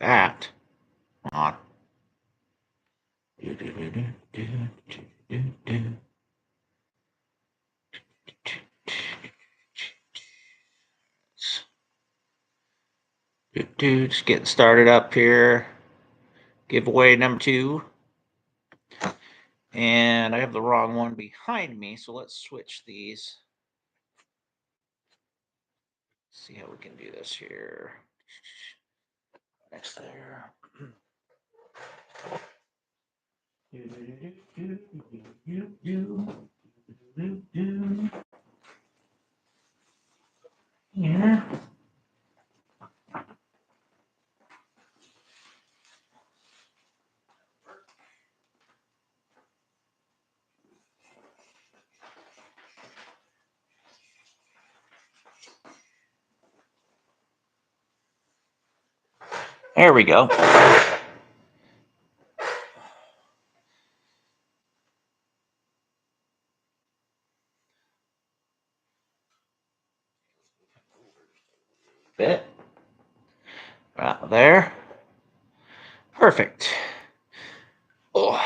that. Come on. Just getting started up here. Giveaway number 2. And I have the wrong one behind me, so let's switch these. See how we can do this here. Next there. Yeah. There we go. Bit. Right there. Perfect. Oh.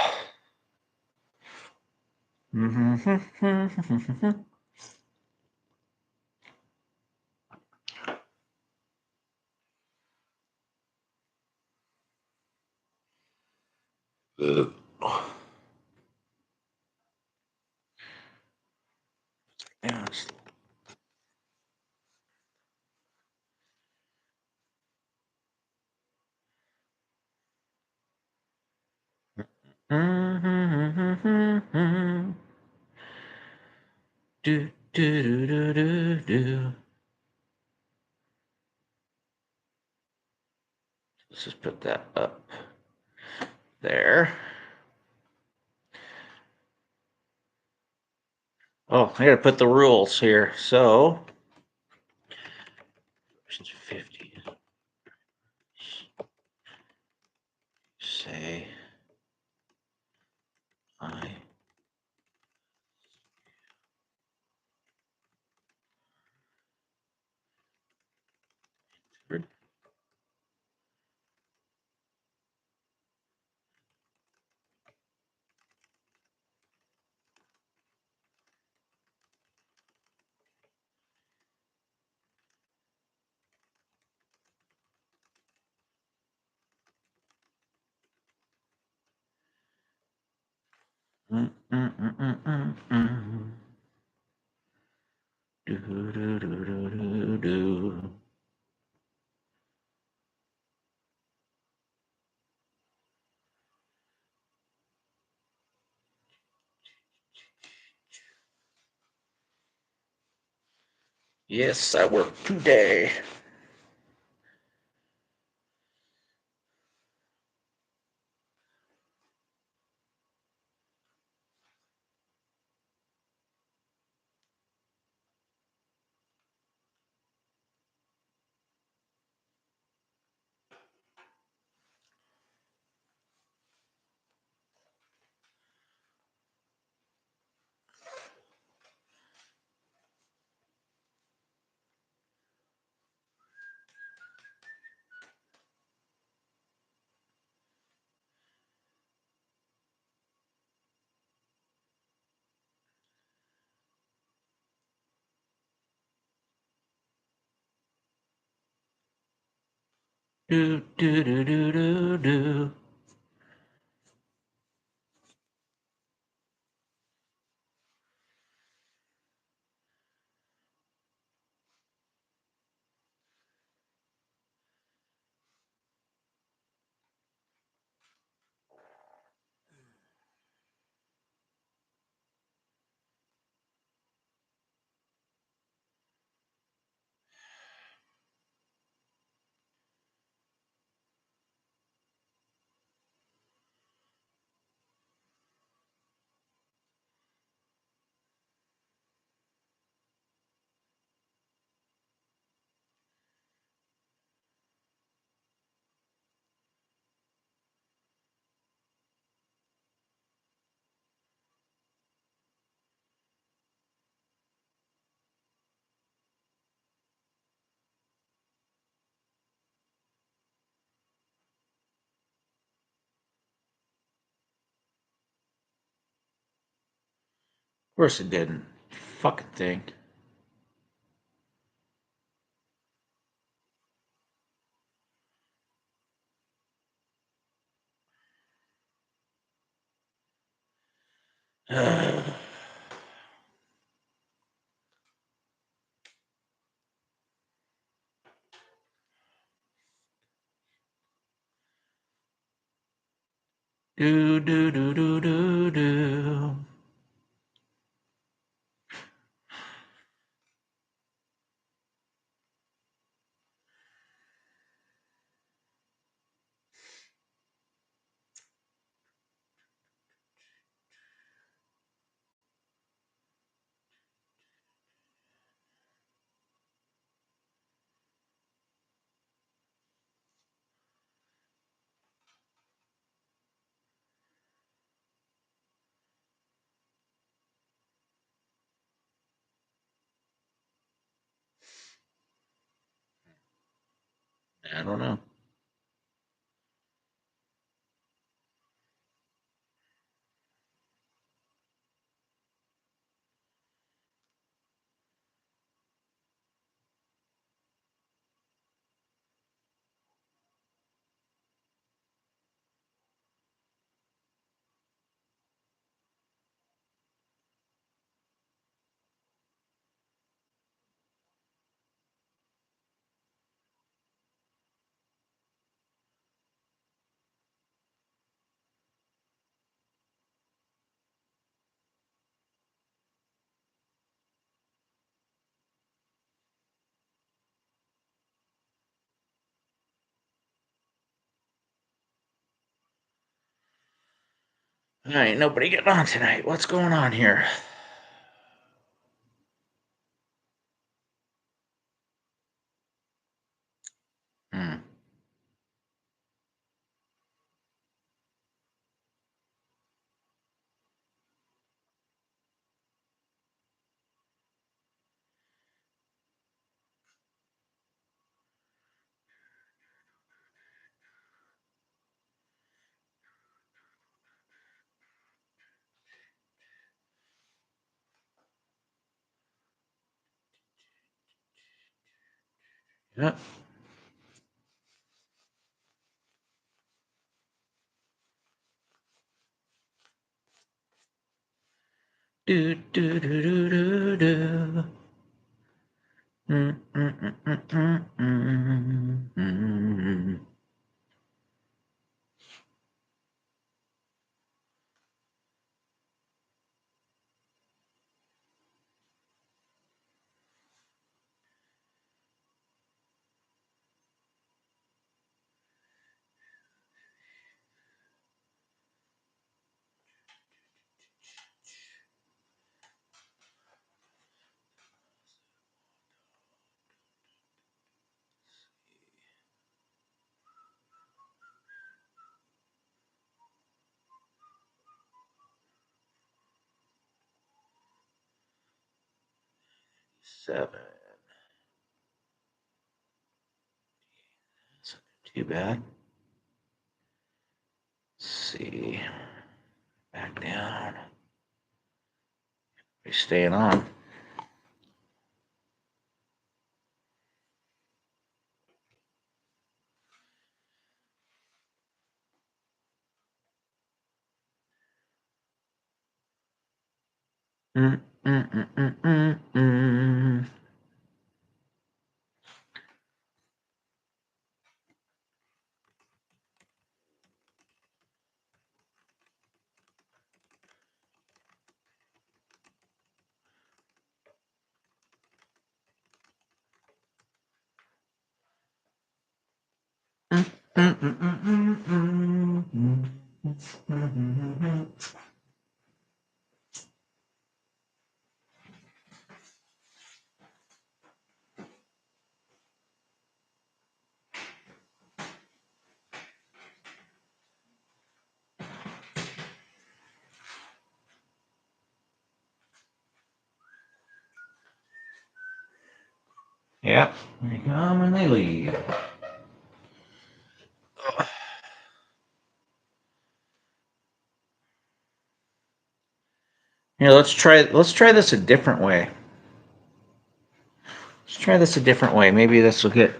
Yes. Do, do, do, do, do. Let's just put that up there. Oh, I gotta put the rules here. So, 50. Say, I. Do, do, do, do, do. Yes, I work today. Do, do, do, do, do, do. Of course it didn't. Fucking thing. Do do do do do do. I don't know. All right, nobody getting on tonight. What's going on here? Hmm. Yep. Do do do do do do. Mm, mm, mm, mm, mm, mm, mm. 7. That's not too bad. Let's see. Back down. We're staying on. Mm, mm, mm, mm, mm, mm. Mm, mm, mm, mm, mm, mm, mm. Yep, they come and they leave. Here, let's try this a different way. Let's try this a different way. Maybe this will get.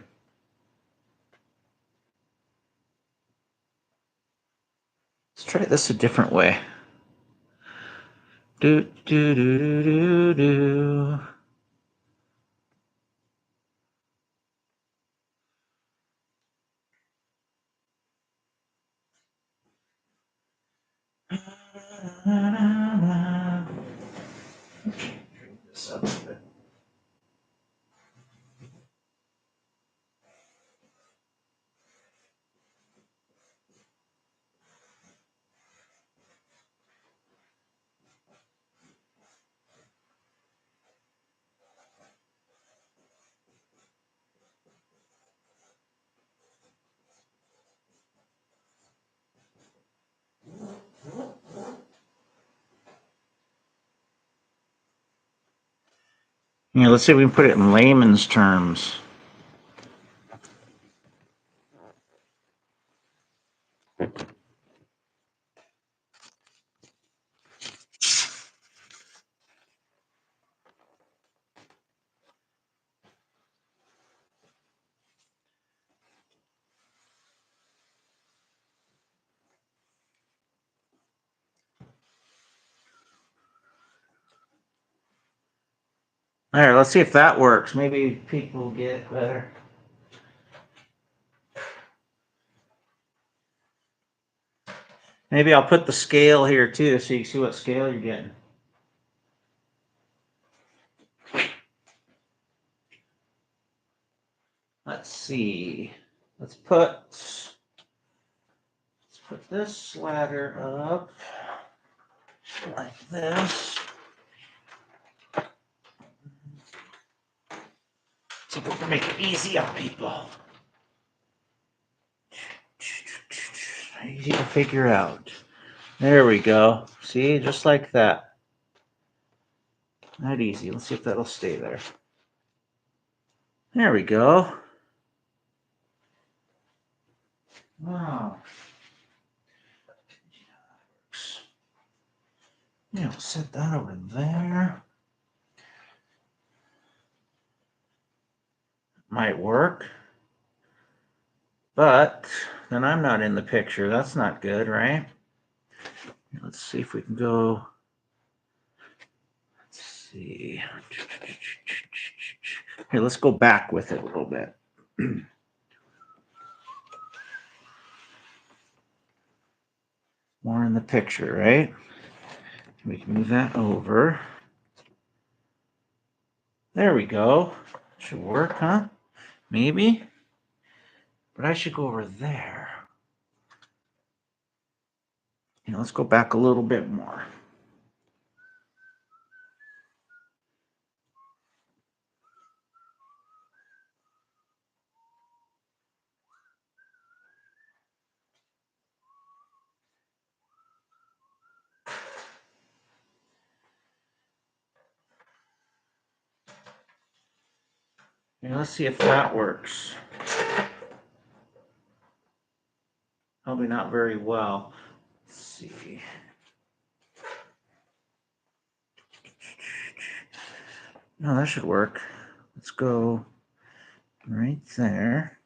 Let's try this a different way. Do do do do do do. This up a bit. Yeah, let's see if we can put it in layman's terms. There, let's see if that works. Maybe people will get it better. Maybe I'll put the scale here too so you can see what scale you're getting. Let's see. Let's put this ladder up like this. So we can make it easy on people. Easy to figure out. There we go. See, just like that. That easy. Let's see if that'll stay there. There we go. Wow. Yeah, we'll set that over there. Might work. But then I'm not in the picture. That's not good, right? Let's see if we can go. Let's see. Here, let's go back with it a little bit. More in the picture, right? We can move that over. There we go. Should work, huh? Maybe. But I should go over there. Let's go back a little bit more. Let's see if that works. Probably not very well. Let's see. No, that should work. Let's go right there.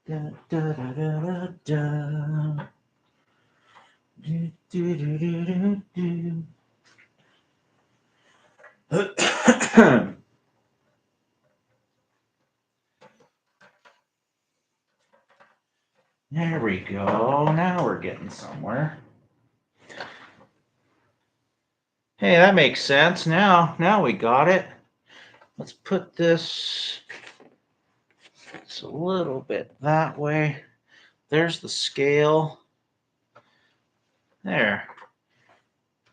Da, da, da, da, da. Do, do, do, do, do, do. There we go. Now we're getting somewhere. Hey, that makes sense. Now we got it. Let's put this a little bit that way. There's the scale. There.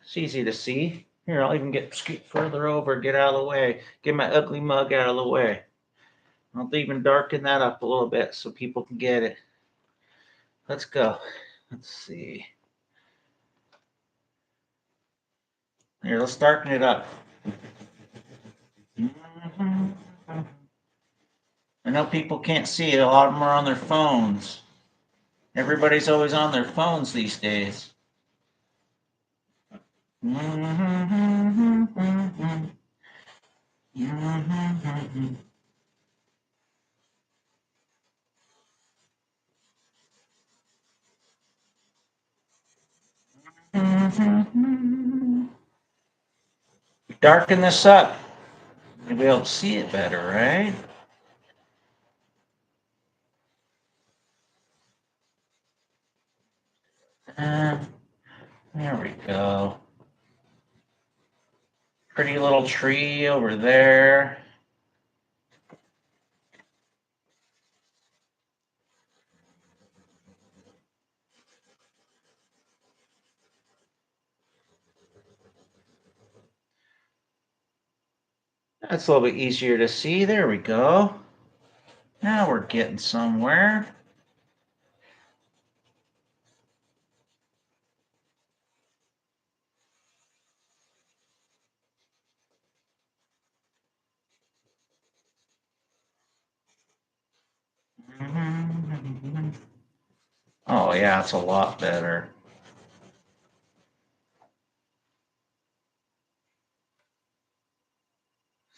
It's easy to see. Here, I'll even scoot further over, get out of the way. Get my ugly mug out of the way. I'll even darken that up a little bit so people can get it. Let's go. Let's see. Here, let's darken it up. I know people can't see it. A lot of them are on their phones. Everybody's always on their phones these days. Darken this up. You'll be able to see it better, right? There we go. Pretty little tree over there. That's a little bit easier to see. There we go. Now we're getting somewhere. Oh yeah, it's a lot better.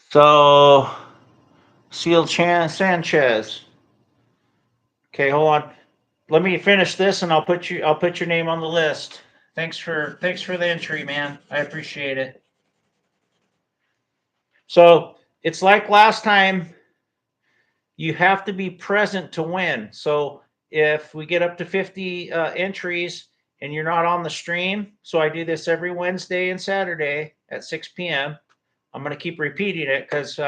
So, Sanchez. Okay, hold on. Let me finish this, and I'll put your name on the list. Thanks for the entry, man. I appreciate it. So it's like last time. You have to be present to win. So if we get up to 50 entries and you're not on the stream, so I do this every Wednesday and Saturday at 6 p.m. I'm going to keep repeating it because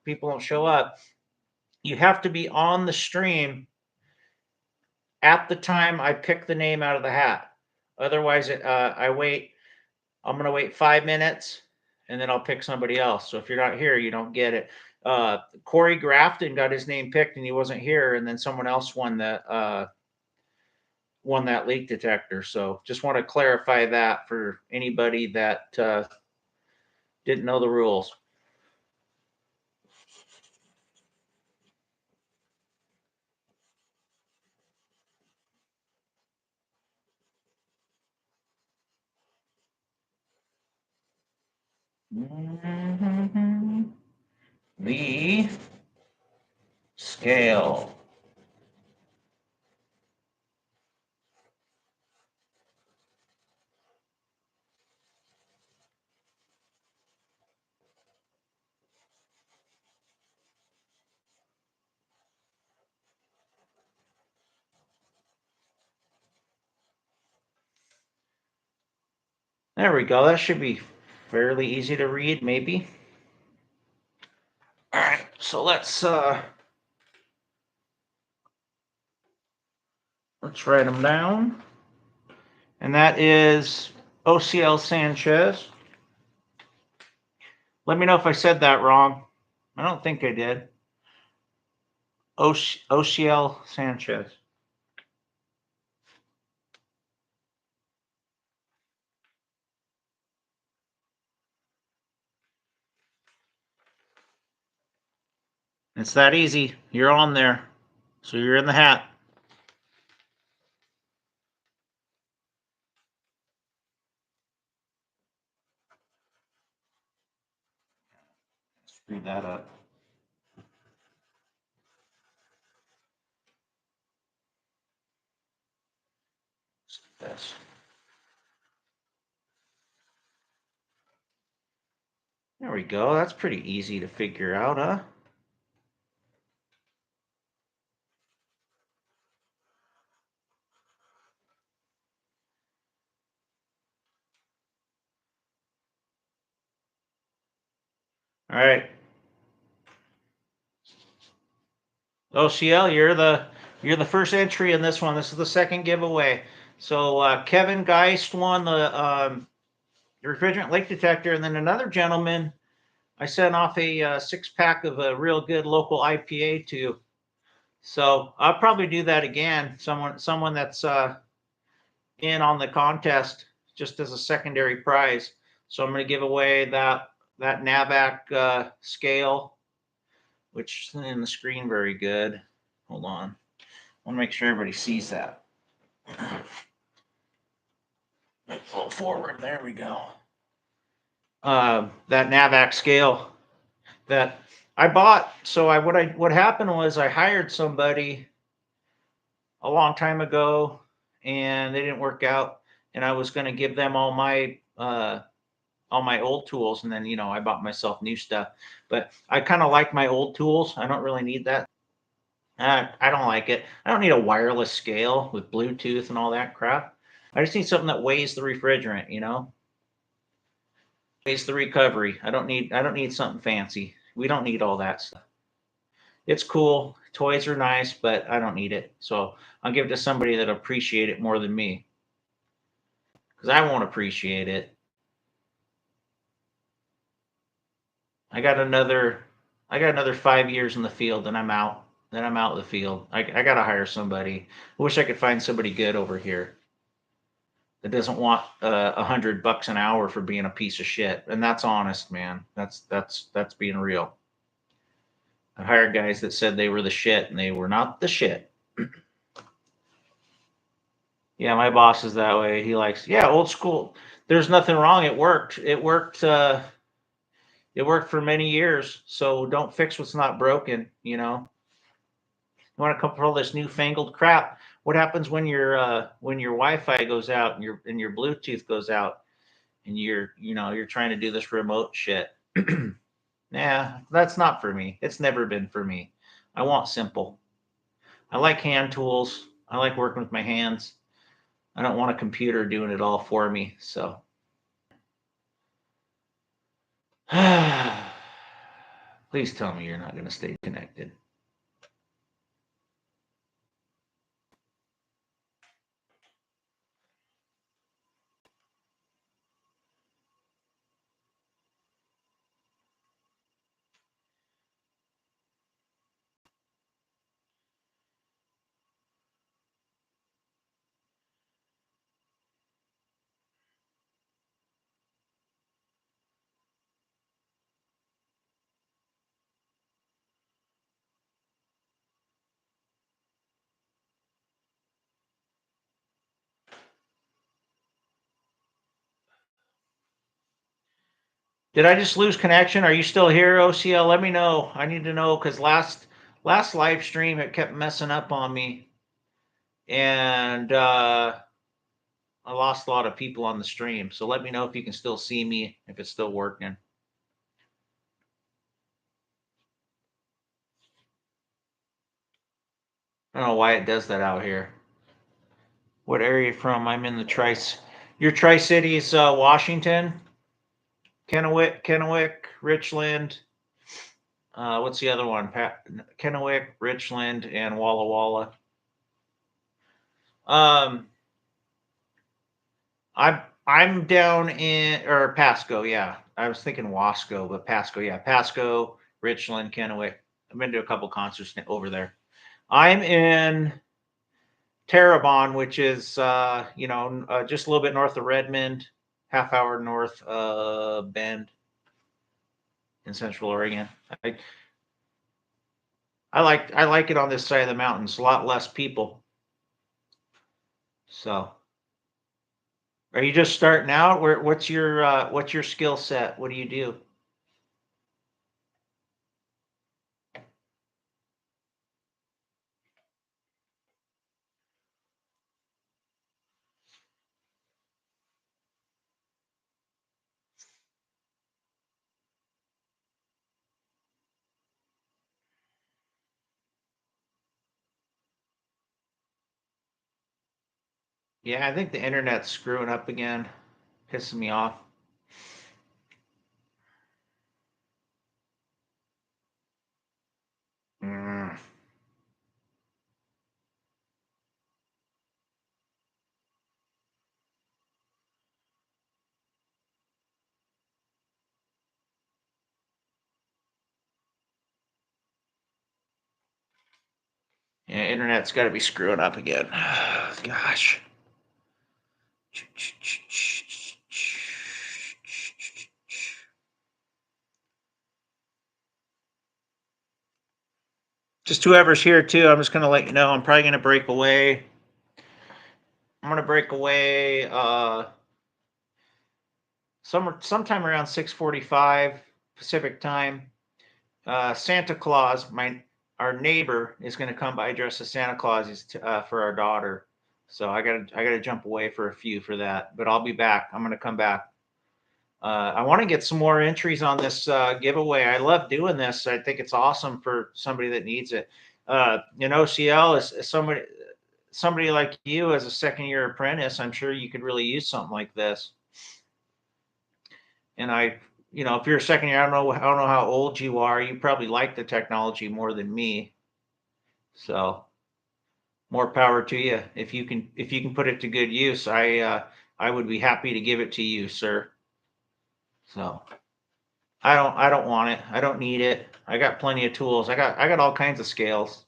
people don't show up. You have to be on the stream at the time I pick the name out of the hat. Otherwise, I wait. I'm going to wait 5 minutes and then I'll pick somebody else. So if you're not here, you don't get it. Corey Grafton got his name picked and he wasn't here, and then someone else won that leak detector. So just want to clarify that for anybody that didn't know the rules. The scale. There we go. That should be fairly easy to read, maybe. All right, so let's write them down. And that is OCL Sanchez. Let me know if I said that wrong. I don't think I did. OCL Sanchez. It's that easy. You're on there. So you're in the hat. Screw that up. This. There we go. That's pretty easy to figure out, huh? All right. OCL, you're the first entry in this one. This is the second giveaway. So Kevin Geist won the refrigerant leak detector, and then another gentleman I sent off a 6-pack of a real good local IPA to. So I'll probably do that again. Someone that's in on the contest just as a secondary prize. So I'm going to give away that NAVAC scale, which isn't in the screen very good. Hold on. I want to make sure everybody sees that. A little forward. There we go. That NAVAC scale that I bought. So what happened was I hired somebody a long time ago, and they didn't work out. And I was going to give them all my old tools, and then I bought myself new stuff. But I kind of like my old tools. I don't really need that. I don't like it. I don't need a wireless scale with Bluetooth and all that crap. I just need something that weighs the refrigerant, weighs the recovery. I don't need something fancy. We don't need all that stuff. It's cool. Toys are nice, but I don't need it. So I'll give it to somebody that appreciate it more than me, because I won't appreciate it. I got another 5 years in the field, and I'm out. Then I'm out of the field. I got to hire somebody. I wish I could find somebody good over here that doesn't want $100 an hour for being a piece of shit. And that's honest, man. That's being real. I hired guys that said they were the shit, and they were not the shit. Yeah, my boss is that way. He likes, yeah, old school. There's nothing wrong. It worked. It worked. It worked for many years. So don't fix what's not broken. You want to come for all this newfangled crap. What happens when your Wi-Fi goes out and your Bluetooth goes out, and you're trying to do this remote shit? Nah, that's not for me. It's never been for me. I want simple. I like hand tools. I like working with my hands. I don't want a computer doing it all for me. So, please tell me you're not going to stay connected. Did I just lose connection? Are you still here, OCL? Let me know. I need to know, because last live stream it kept messing up on me, and I lost a lot of people on the stream. So let me know if you can still see me, if it's still working. I don't know why it does that out here. What area are you from? I'm in the your Tri-Cities, Washington, Kennewick, Richland. What's the other one? Kennewick, Richland, and Walla Walla. I'm down in Pasco. Yeah, I was thinking Wasco, but Pasco. Yeah, Pasco, Richland, Kennewick. I've been to a couple concerts over there. I'm in Terrebonne, which is just a little bit north of Redmond, half hour north of Bend in Central Oregon. I like it on this side of the mountains. A lot less people. So, are you just starting out? What's your skill set? What do you do? Yeah, I think the internet's screwing up again, pissing me off. Mm. Yeah, internet's got to be screwing up again. Gosh. Just whoever's here too, I'm just going to let you know I'm probably going to break away I'm gonna break away sometime around 6:45 Pacific time. Santa Claus, our neighbor, is going to come by dressed as Santa Claus for our daughter. So I gotta jump away for a few for that, but I'll be back. I'm going to come back. I want to get some more entries on this giveaway. I love doing this. I think it's awesome for somebody that needs it. OCL is somebody like you as a second year apprentice. I'm sure you could really use something like this. And if you're a second year, I don't know how old you are. You probably like the technology more than me. So more power to you. If you can put it to good use, I would be happy to give it to you, sir. So I don't want it. I don't need it. I got plenty of tools. I got all kinds of scales.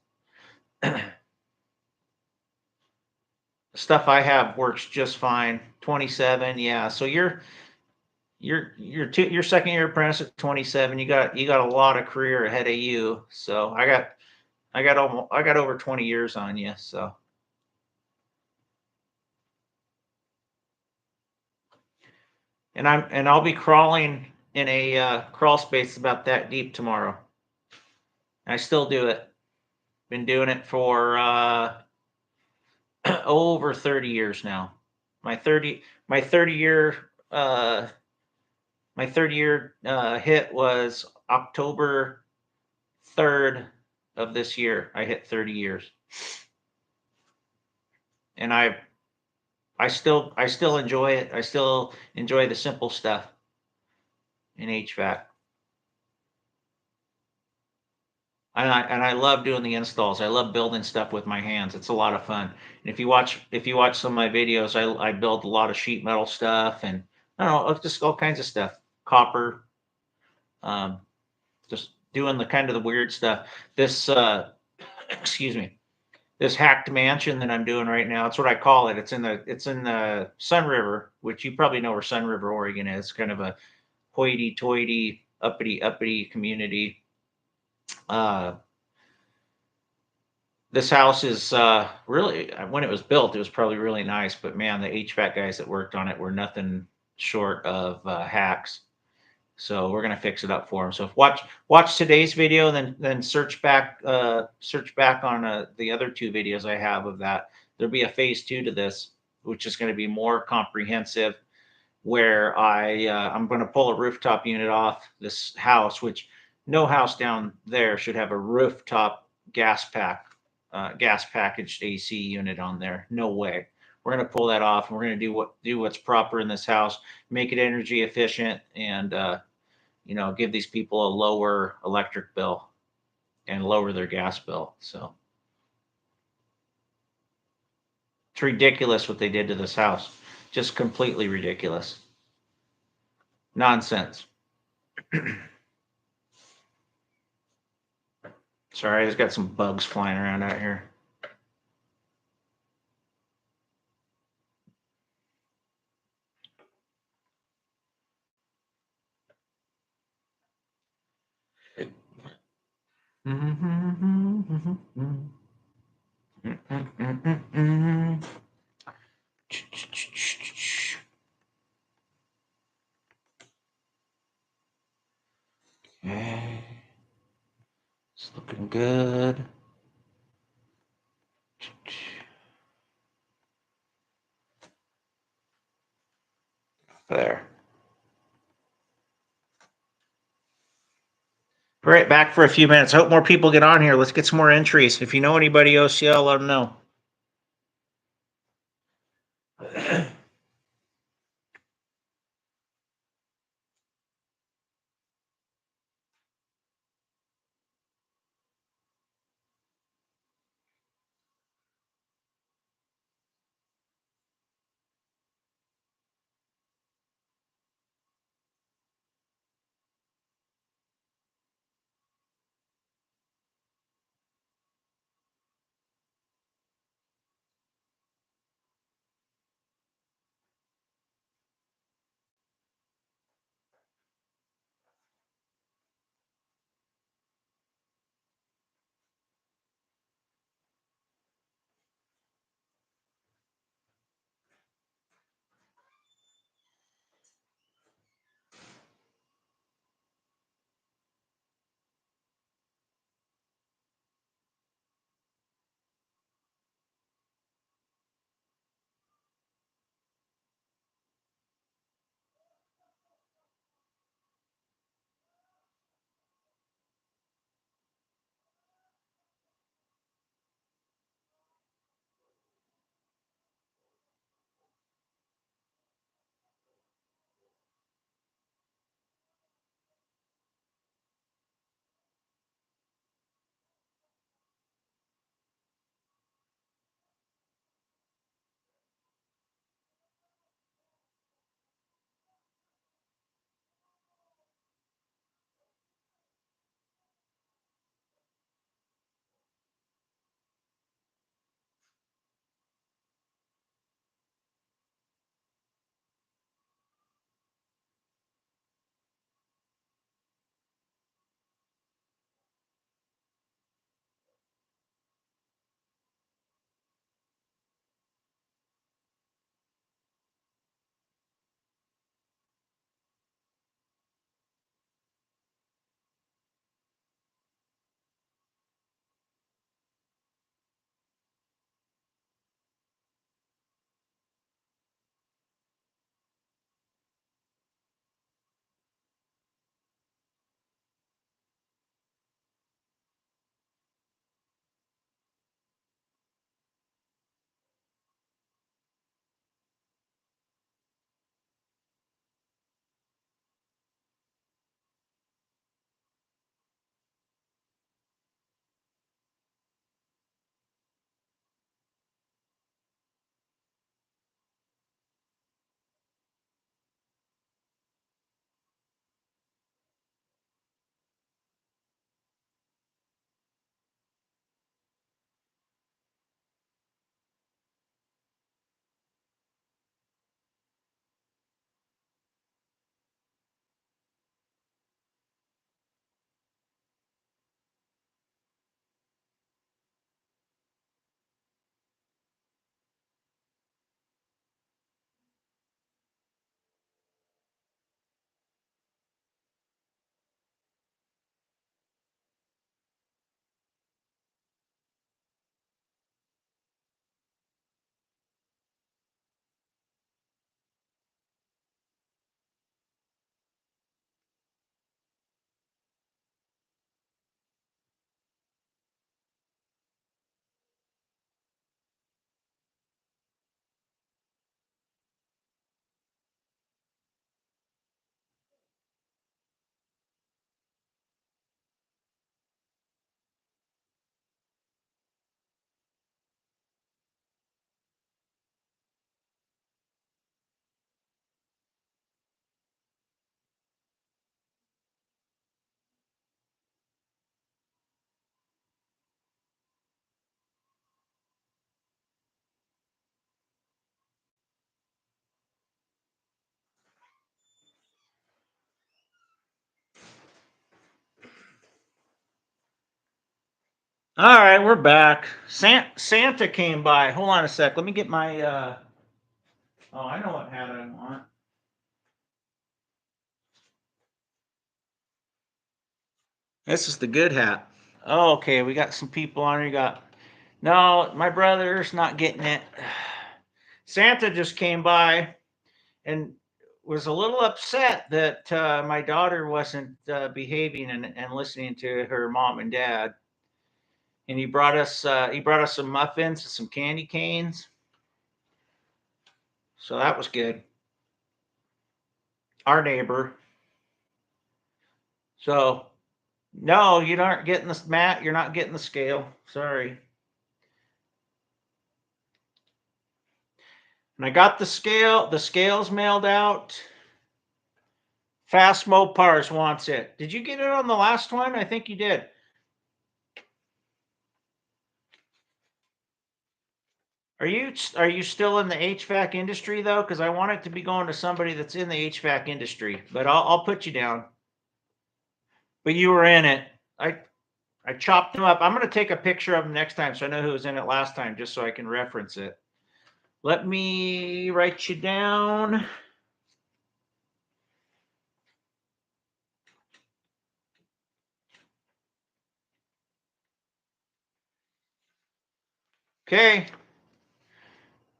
Stuff I have works just fine. 27, yeah. So your second year apprentice at 27. You got a lot of career ahead of you. So I got over 20 years on you. So I'll be crawling in a crawl space about that deep tomorrow. I still do it. Been doing it for over 30 years now. My 30 my 30 year hit was October 3rd of this year. I hit 30 years. And I still enjoy it. I still enjoy the simple stuff in HVAC. And I love doing the installs. I love building stuff with my hands. It's a lot of fun. And if you watch some of my videos, I build a lot of sheet metal stuff and I don't know, just all kinds of stuff. Copper, um, just doing the kind of the weird stuff. This excuse me, this hacked mansion that I'm doing right now. It's what I call it. It's in the Sun River, which you probably know where Sun River, Oregon is. Kind of a hoity-toity, uppity community. Uh, this house is really, when it was built, it was probably really nice, but man, the HVAC guys that worked on it were nothing short of hacks. So we're gonna fix it up for them. So watch today's video, then search back on the other two videos I have of that. There'll be a phase two to this, which is going to be more comprehensive, where I'm going to pull a rooftop unit off this house, which no house down there should have a rooftop gas packaged AC unit on there. No way. We're going to pull that off, and we're going to do what's proper in this house, make it energy efficient, and give these people a lower electric bill and lower their gas bill. So it's ridiculous what they did to this house. Just completely ridiculous. Nonsense. Sorry, I just got some bugs flying around out here. Okay, it's looking good. There. All right, back for a few minutes. I hope more people get on here. Let's get some more entries. If you know anybody OCL, let them know. All right, we're back. Santa came by. Hold on a sec. Let me get my. Oh, I know what hat I want. This is the good hat. Oh, okay, we got some people on here. Got no, my brother's not getting it. Santa just came by and was a little upset that my daughter wasn't behaving and listening to her mom and dad. And he brought us some muffins and some candy canes. So that was good. Our neighbor. So no, you aren't getting this, Matt. You're not getting the scale. Sorry. And I got the scale. The scale's mailed out. Fast Mopars wants it. Did you get it on the last one? I think you did. Are you still in the HVAC industry though? Because I want it to be going to somebody that's in the HVAC industry. But I'll put you down. But you were in it. I chopped them up. I'm going to take a picture of them next time so I know who was in it last time, just so I can reference it. Let me write you down. Okay.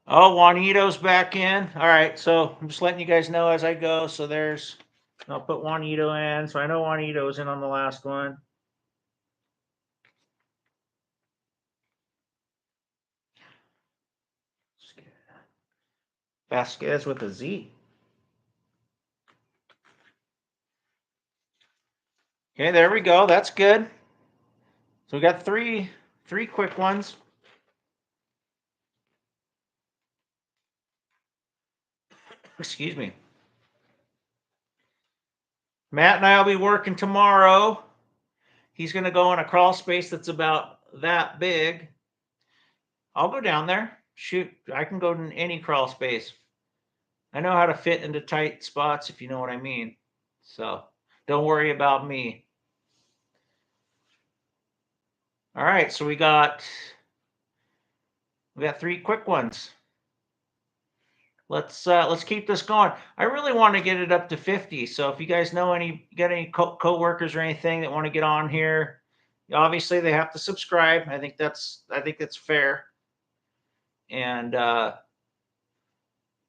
Oh, Juanito's back in. All right. So I'm just letting you guys know as I go. So I'll put Juanito in. So I know Juanito was in on the last one. Vasquez with a Z. Okay, there we go. That's good. So we got three quick ones. Excuse me. Matt and I will be working tomorrow. He's going to go in a crawl space that's about that big. I'll go down there. Shoot, I can go in any crawl space. I know how to fit into tight spots, if you know what I mean. So don't worry about me. All right, so we got three quick ones. Let's keep this going. I really want to get it up to 50. So if you guys know got any co-workers or anything that want to get on here, obviously they have to subscribe. I think that's fair. And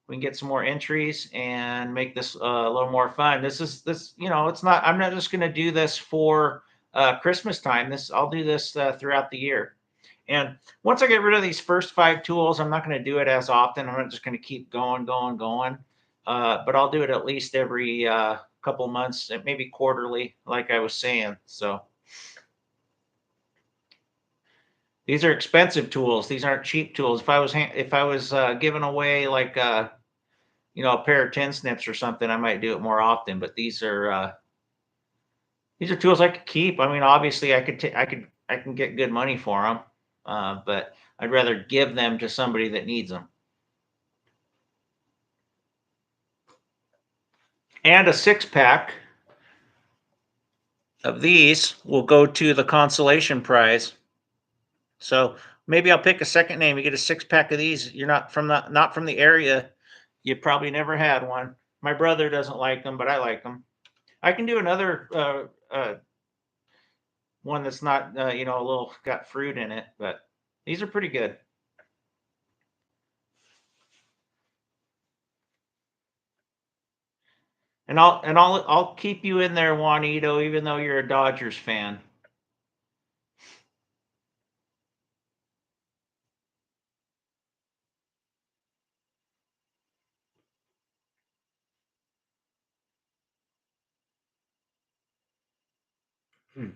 we can get some more entries and make this a little more fun. It's not. I'm not just going to do this for Christmas time. I'll do this throughout the year. And once I get rid of these first 5 tools, I'm not going to do it as often. I'm not just going to keep going. But I'll do it at least every couple months, maybe quarterly, like I was saying. So these are expensive tools. These aren't cheap tools. If I was giving away like a pair of tin snips or something, I might do it more often. But these are tools I could keep. I mean, obviously, I can get good money for them, but I'd rather give them to somebody that needs them. And a 6-pack of these will go to the consolation prize. So maybe I'll pick a second name. You get a 6-pack of these. You're not from the area. You probably never had one. My brother doesn't like them, but I like them. I can do another one that's not a little got fruit in it, but these are pretty good. And I'll keep you in there, Juanito, even though you're a Dodgers fan. Hmm.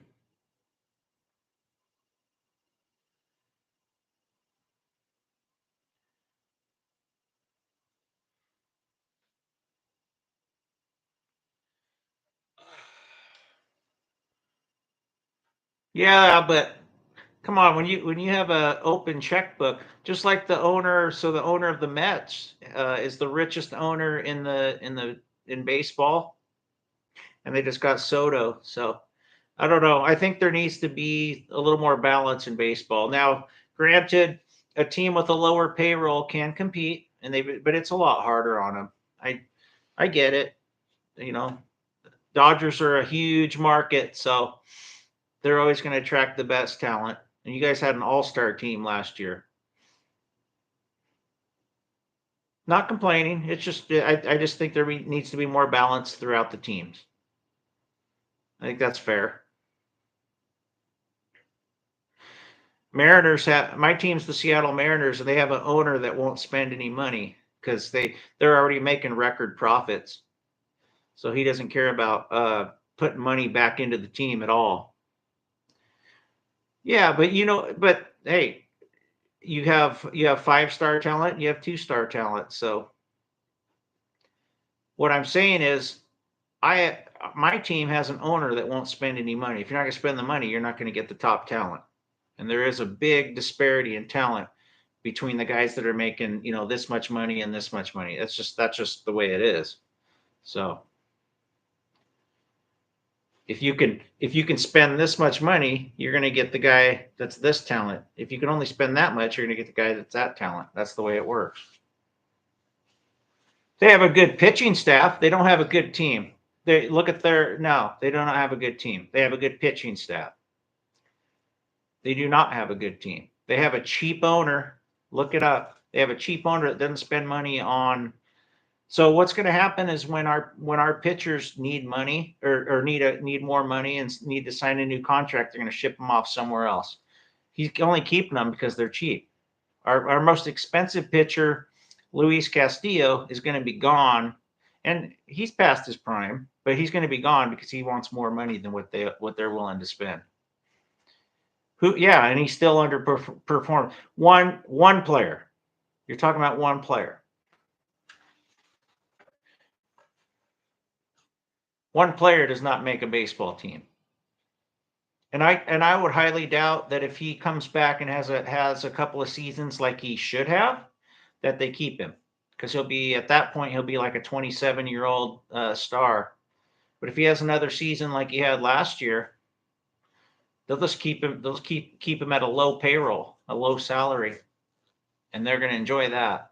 Yeah, but come on, when you have a open checkbook, just like the owner, so the owner of the Mets is the richest owner in baseball, and they just got Soto. So I don't know. I think there needs to be a little more balance in baseball. Now, granted, a team with a lower payroll can compete, but it's a lot harder on them. I get it. You know, Dodgers are a huge market, so they're always going to attract the best talent. And you guys had an all-star team last year. Not complaining. It's just I just think there needs to be more balance throughout the teams. I think that's fair. Mariners have my team's the Seattle Mariners, and they have an owner that won't spend any money because they're already making record profits. So he doesn't care about putting money back into the team at all. Yeah, but hey, you have 5-star talent, you have 2-star talent. So what I'm saying is my team has an owner that won't spend any money. If you're not going to spend the money, you're not going to get the top talent. And there is a big disparity in talent between the guys that are making, this much money and this much money. That's just the way it is. So if you can spend this much money, you're going to get the guy that's this talent. If you can only spend that much, you're going to get the guy that's that talent. That's the way it works. They have a good pitching staff. They don't have a good team. They do not have a good team. They have a good pitching staff. They do not have a good team. They have a cheap owner. Look it up. They have a cheap owner that doesn't spend money on. So what's going to happen is when our pitchers need money or need more money and need to sign a new contract, they're going to ship them off somewhere else. He's only keeping them because they're cheap. Our most expensive pitcher, Luis Castillo, is going to be gone, and he's past his prime, but he's going to be gone because he wants more money than what they're willing to spend. And he's still underperformed. One player. You're talking about one player. One player does not make a baseball team. And I would highly doubt that if he comes back and has a couple of seasons like he should have, that they keep him, because at that point he'll be like a 27-year-old star. But if he has another season like he had last year, they'll just keep him. They'll keep him at a low payroll, a low salary, and they're going to enjoy that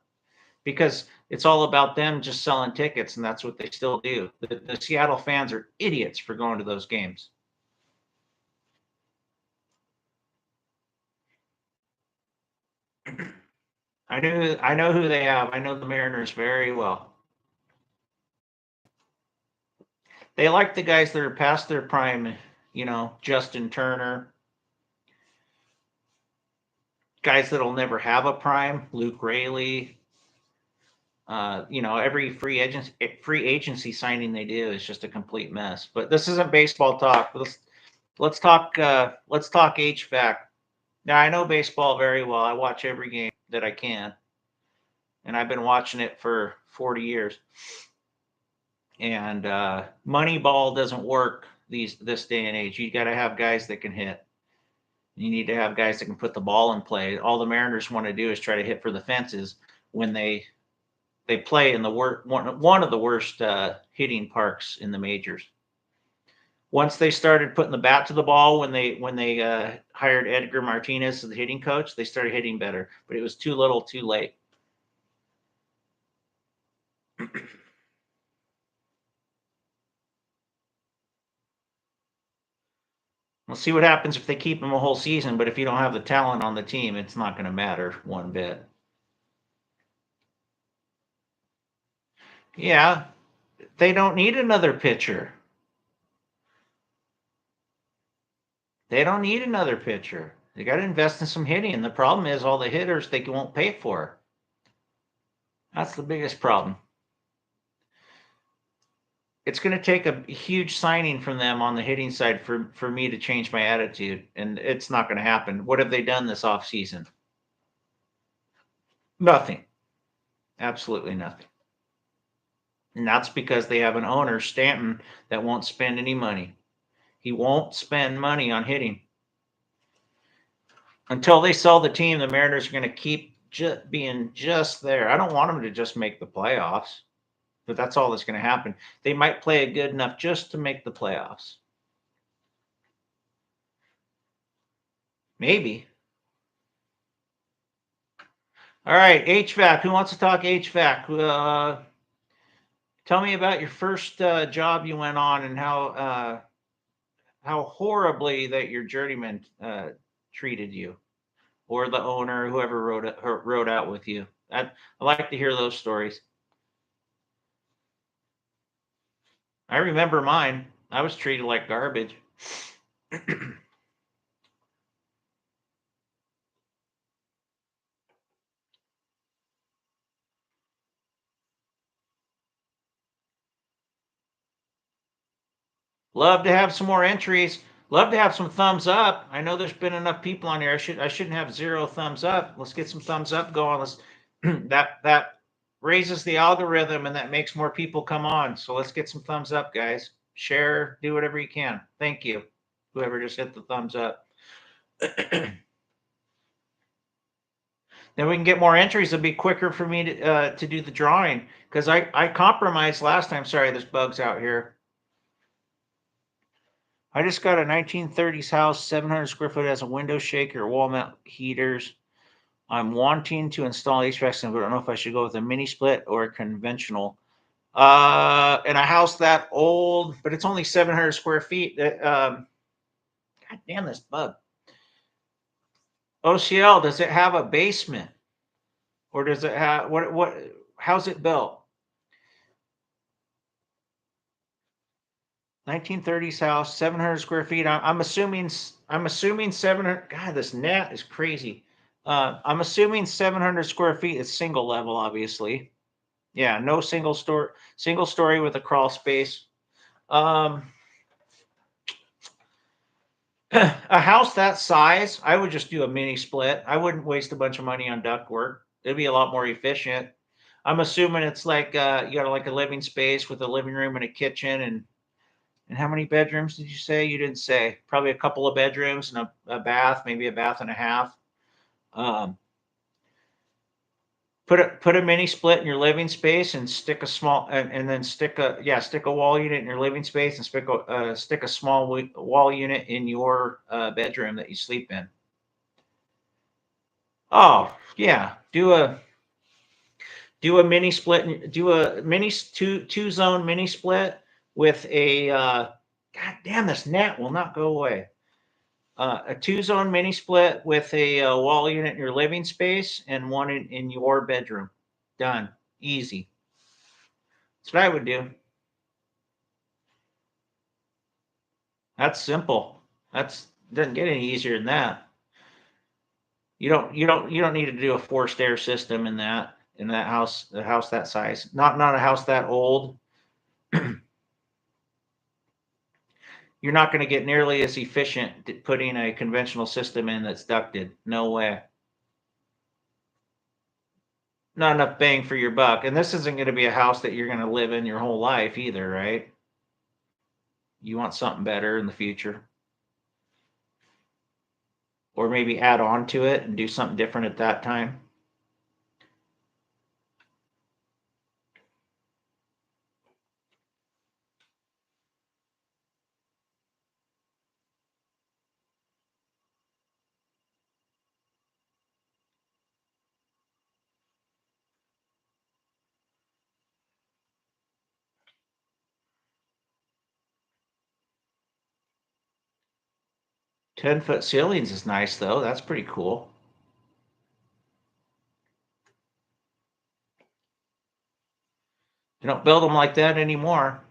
because it's all about them just selling tickets, and that's what they still do. The Seattle fans are idiots for going to those games. I know who they have. I know the Mariners very well. They like the guys that are past their prime, Justin Turner, guys that'll never have a prime, Luke Raley. Every free agency signing they do is just a complete mess. But this isn't baseball talk. Let's talk HVAC. Now I know baseball very well. I watch every game that I can, and I've been watching it for 40 years. And Moneyball doesn't work this day and age. You got to have guys that can hit. You need to have guys that can put the ball in play. All the Mariners want to do is try to hit for the fences when they play in one of the worst hitting parks in the majors. Once they started putting the bat to the ball, when they hired Edgar Martinez as the hitting coach, they started hitting better. But it was too little, too late. We'll see what happens if they keep him a whole season. But if you don't have the talent on the team, it's not going to matter one bit. Yeah, they don't need another pitcher. They don't need another pitcher. They got to invest in some hitting. And the problem is all the hitters they won't pay for. That's the biggest problem. It's going to take a huge signing from them on the hitting side for me to change my attitude. And it's not going to happen. What have they done this offseason? Nothing. Absolutely nothing. And that's because they have an owner, Stanton, that won't spend any money. He won't spend money on hitting. Until they sell the team, the Mariners are going to keep being just there. I don't want them to just make the playoffs, but that's all that's going to happen. They might play it good enough just to make the playoffs. Maybe. All right, HVAC. Who wants to talk HVAC? Tell me about your first job you went on and how horribly that your journeyman treated you, or the owner, whoever rode out with you. I like to hear those stories. I remember mine. I was treated like garbage. Love to have some more entries. Love to have some thumbs up. I know there's been enough people on here. I shouldn't have 0 thumbs up. Let's get some thumbs up going. Let's that raises the algorithm and that makes more people come on. So let's get some thumbs up, guys. Share, do whatever you can. Thank you. Whoever just hit the thumbs up. Then we can get more entries. It'll be quicker for me to do the drawing because I compromised last time. Sorry, there's bugs out here. I just got a 1930s house, 700 square foot, has a window shaker, wall mount heaters. I'm wanting to install HVAC system, but I don't know if I should go with a mini split or a conventional. In a house that old, but it's only 700 square feet. God damn this bug. OCL, does it have a basement? Or does it have, how's it built? 1930s house, 700 square feet. I'm assuming 700. God, this net is crazy. I'm assuming 700 square feet is single level, obviously. Yeah, no single story with a crawl space. A house that size, I would just do a mini split. I wouldn't waste a bunch of money on duct work. It'd be a lot more efficient. I'm assuming it's like you got like a living space with a living room and a kitchen and how many bedrooms did you say? You didn't say. Probably a couple of bedrooms and a bath, maybe a bath and a half. Um, put a mini split in your living space and stick a small and then stick a wall unit in your living space and stick a small wall unit in your bedroom that you sleep in. Oh yeah, do a mini split. Do a mini two zone mini split with a. God damn, this net will not go away. A 2 zone mini split with a wall unit in your living space and one in your bedroom. Done. Easy. That's what I would do. That's simple. That's doesn't get any easier than that. You don't need to do a forced air system in that house, a house that size. Not a house that old. You're not going to get nearly as efficient putting a conventional system in that's ducted. No way. Not enough bang for your buck. And this isn't going to be a house that you're going to live in your whole life either, right? You want something better in the future. Or maybe add on to it and do something different at that time. Ten-foot ceilings is nice though. That's pretty cool. You don't build them like that anymore.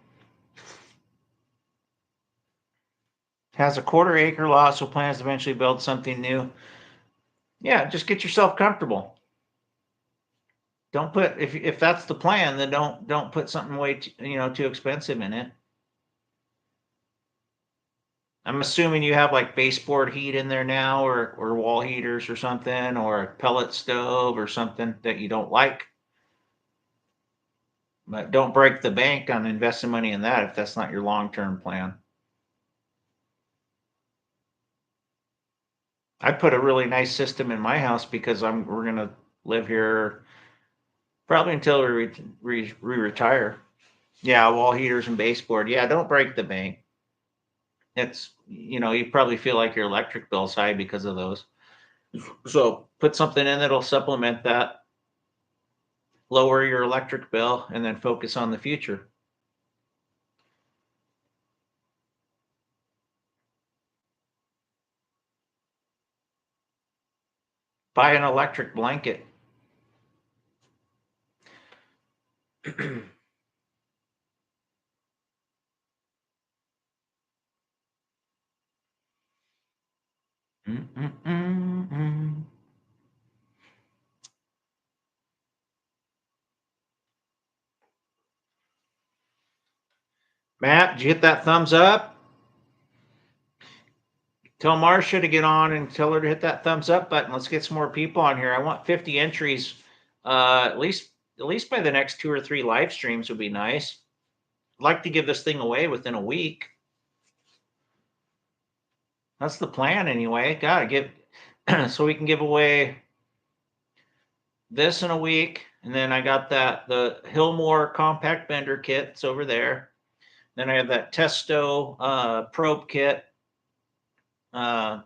Has a 1/4 acre lot, so plans to eventually build something new. Yeah, just get yourself comfortable. Don't put if that's the plan, then don't put something way too expensive in it. I'm assuming you have like baseboard heat in there now, or wall heaters or something, or a pellet stove or something that you don't like. But don't break the bank on investing money in that if that's not your long-term plan. I put a really nice system in my house because we're gonna live here probably until we retire. Yeah, wall heaters and baseboard. Yeah, don't break the bank. it's, you probably feel like your electric bill's high because of those. So put something in that'll supplement that, lower your electric bill, and then focus on the future. Buy an electric blanket. Matt, did you hit that thumbs up? Tell Marcia to get on and tell her to hit that thumbs up button. Let's get some more people on here. I want 50 entries. At least by the next 2 or 3 live streams would be nice. I'd like to give this thing away within a week. That's the plan anyway. Gotta get so we can give away this in a week. And then I got the Hillmore compact bender kit. It's over there. Then I have that Testo probe kit that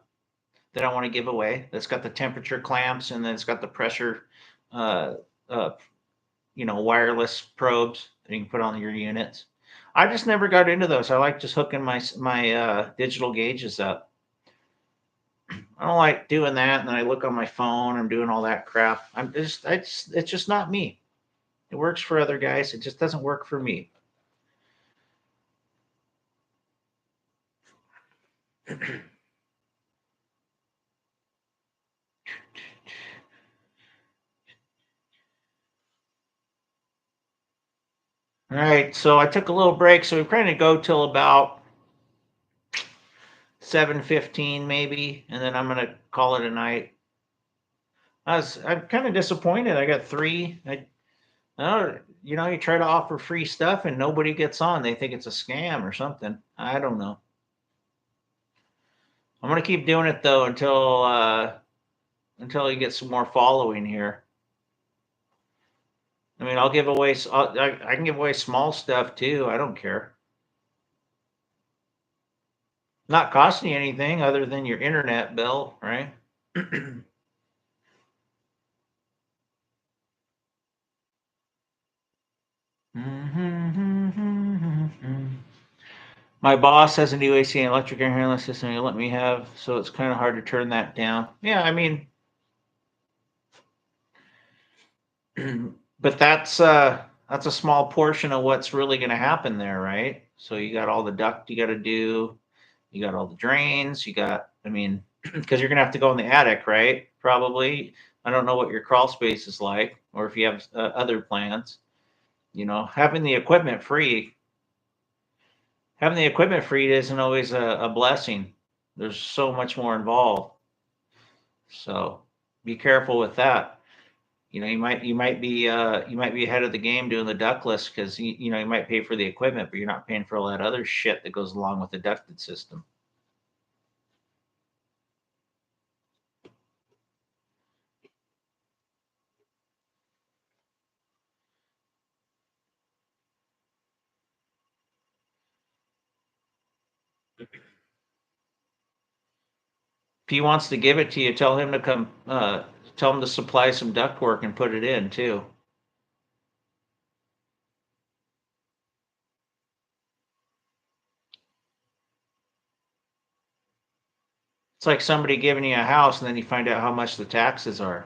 I want to give away. That's got the temperature clamps, and then it's got the pressure, uh, uh, wireless probes that you can put on your units. I just never got into those. I like just hooking my digital gauges up. I don't like doing that, and then I look on my phone. I'm doing all that crap. It's just not me. It works for other guys. It just doesn't work for me. All right, so I took a little break, so we're going to go till about 7:15 maybe, and then I'm going to call it a night. I'm kind of disappointed. I got 3. You try to offer free stuff and nobody gets on. They think it's a scam or something. I don't know. I'm going to keep doing it though until you get some more following here. I mean, I'll give away. I can give away small stuff too. I don't care. Not costing you anything other than your internet bill, right? My boss has a new AC and electric air handling system he'll let me have, so it's kind of hard to turn that down. Yeah, I mean, but that's a small portion of what's really going to happen there, right? So you got all the duct you got to do, you got all the drains, I mean, because you're going to have to go in the attic, right? Probably. I don't know what your crawl space is like, or if you have other plans. Having the equipment free, isn't always a blessing. There's so much more involved. So be careful with that. You might be ahead of the game doing the ductless because you might pay for the equipment, but you're not paying for all that other shit that goes along with the ducted system. If he wants to give it to you, tell him to come. Tell him to supply some duct work and put it in too. It's like somebody giving you a house and then you find out how much the taxes are.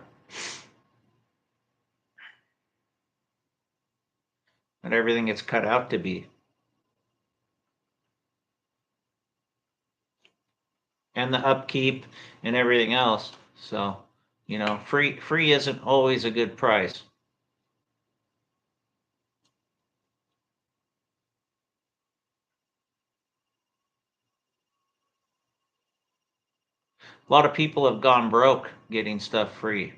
And everything gets cut out to be. And the upkeep and everything else. So, free isn't always a good price. A lot of people have gone broke getting stuff free.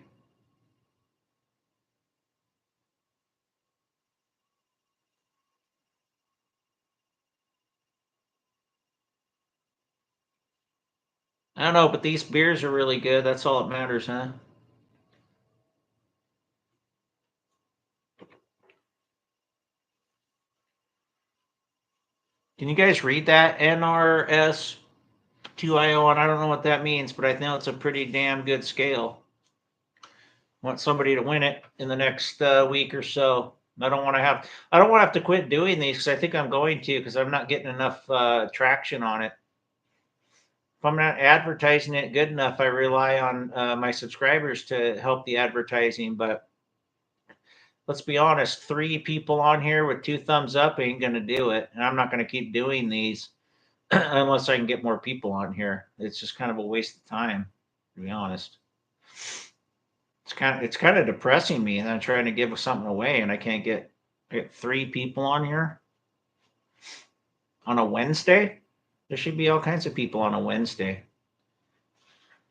I don't know, but these beers are really good. That's all that matters, huh? Can you guys read that? NRS 2IO, and I don't know what that means, but I know it's a pretty damn good scale. Want somebody to win it in the next week or so. I don't want to have to quit doing these because I think I'm going to because I'm not getting enough traction on it. If I'm not advertising it good enough, I rely on my subscribers to help the advertising. But let's be honest, 3 people on here with 2 thumbs up ain't going to do it. And I'm not going to keep doing these unless I can get more people on here. It's just kind of a waste of time, to be honest. It's kind of depressing me, and I'm trying to give something away, and I get 3 people on here on a Wednesday. There should be all kinds of people on a Wednesday.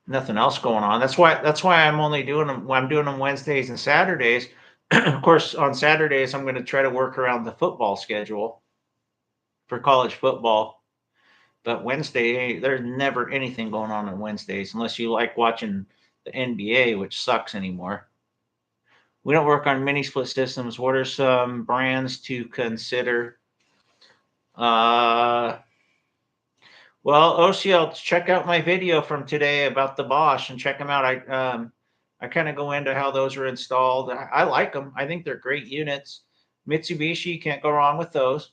Nothing else going on. That's why I'm only doing them. I'm doing them Wednesdays and Saturdays. Of course, on Saturdays I'm going to try to work around the football schedule for college football. But Wednesday, there's never anything going on Wednesdays unless you like watching the NBA, which sucks anymore. We don't work on mini split systems. What are some brands to consider? Well, OCL, check out my video from today about the Bosch and check them out. I kind of go into how those are installed. I like them. I think they're great units. Mitsubishi, can't go wrong with those.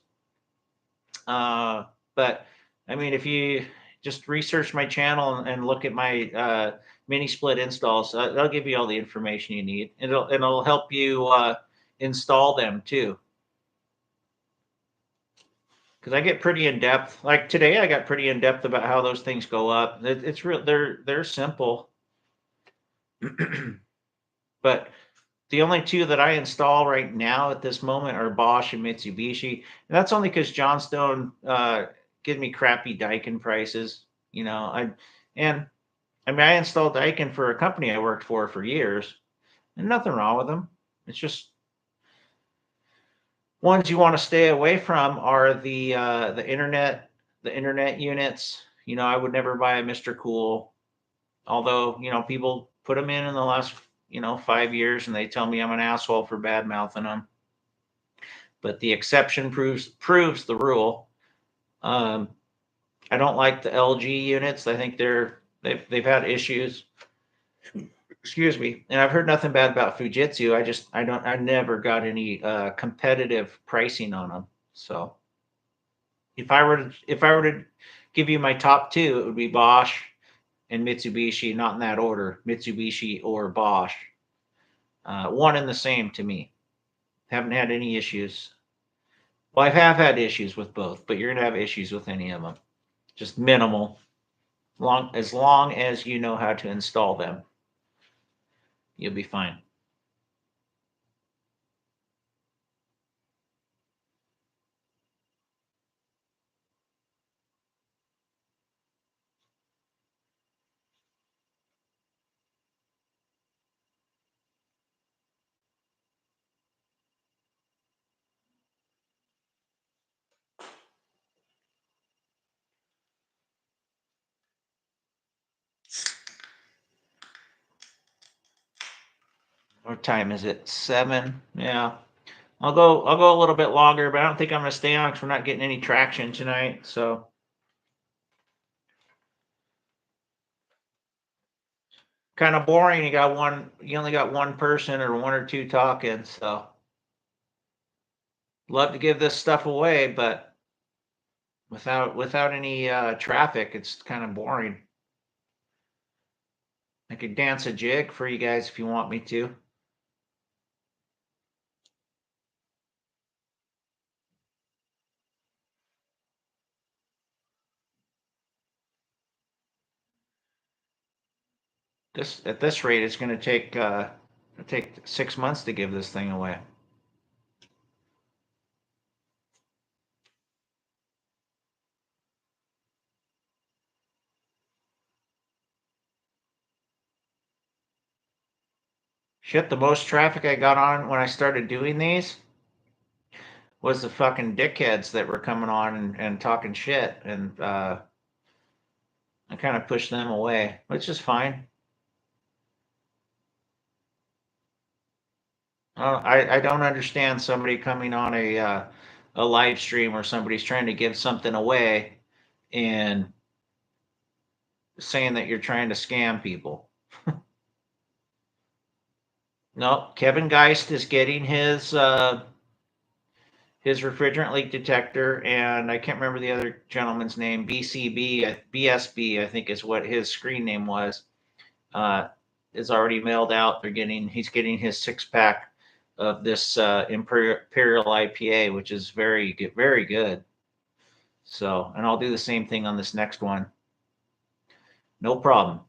But I mean, if you just research my channel and look at my mini split installs, they'll give you all the information you need. It'll help you install them too. Because I get pretty in depth. Like today, I got pretty in depth about how those things go up. It's real. They're simple. But the only 2 that I install right now at this moment are Bosch and Mitsubishi. And that's only because Johnstone give me crappy Daikin prices. You know, I mean, I installed Daikin for a company I worked for years, and nothing wrong with them. It's just ones you want to stay away from are the internet units. You know, I would never buy a Mr. Cool, although people put them in the last 5 years, and they tell me I'm an asshole for bad mouthing them. But the exception proves the rule. I don't like the LG units. I think they've had issues. Excuse me. And I've heard nothing bad about Fujitsu. I never got any competitive pricing on them. So if I were to give you my top 2, it would be Bosch and Mitsubishi, not in that order. Mitsubishi or Bosch. One and the same to me. Haven't had any issues. Well, I have had issues with both, but you're going to have issues with any of them. Just minimal. As long as you know how to install them, you'll be fine. What time is it? 7. Yeah. I'll go a little bit longer, but I don't think I'm going to stay on because we're not getting any traction tonight. So kind of boring. You only got one person or 1 or 2 talking. So love to give this stuff away, but without any traffic, it's kind of boring. I could dance a jig for you guys if you want me to. At this rate, it's going to take 6 months to give this thing away. Shit, the most traffic I got on when I started doing these was the fucking dickheads that were coming on and talking shit, and I kind of pushed them away, which is fine. I don't understand somebody coming on a live stream where somebody's trying to give something away and saying that you're trying to scam people. No, Kevin Geist is getting his refrigerant leak detector, and I can't remember the other gentleman's name. BSB, I think is what his screen name was. Is already mailed out. He's getting his 6-pack of this Imperial IPA, which is very good, very good. So, and I'll do the same thing on this next one. No problem.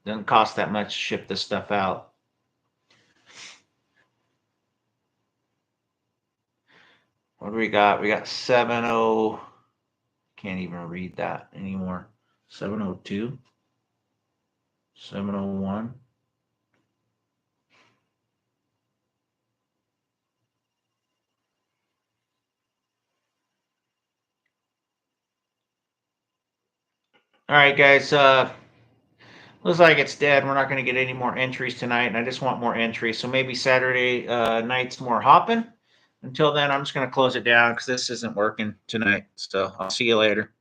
Doesn't cost that much to ship this stuff out. What do we got? We got 70. Can't even read that anymore. 702. 701. All right, guys. Looks like it's dead. We're not going to get any more entries tonight, and I just want more entries. So maybe Saturday night's more hopping. Until then, I'm just going to close it down because this isn't working tonight. So I'll see you later.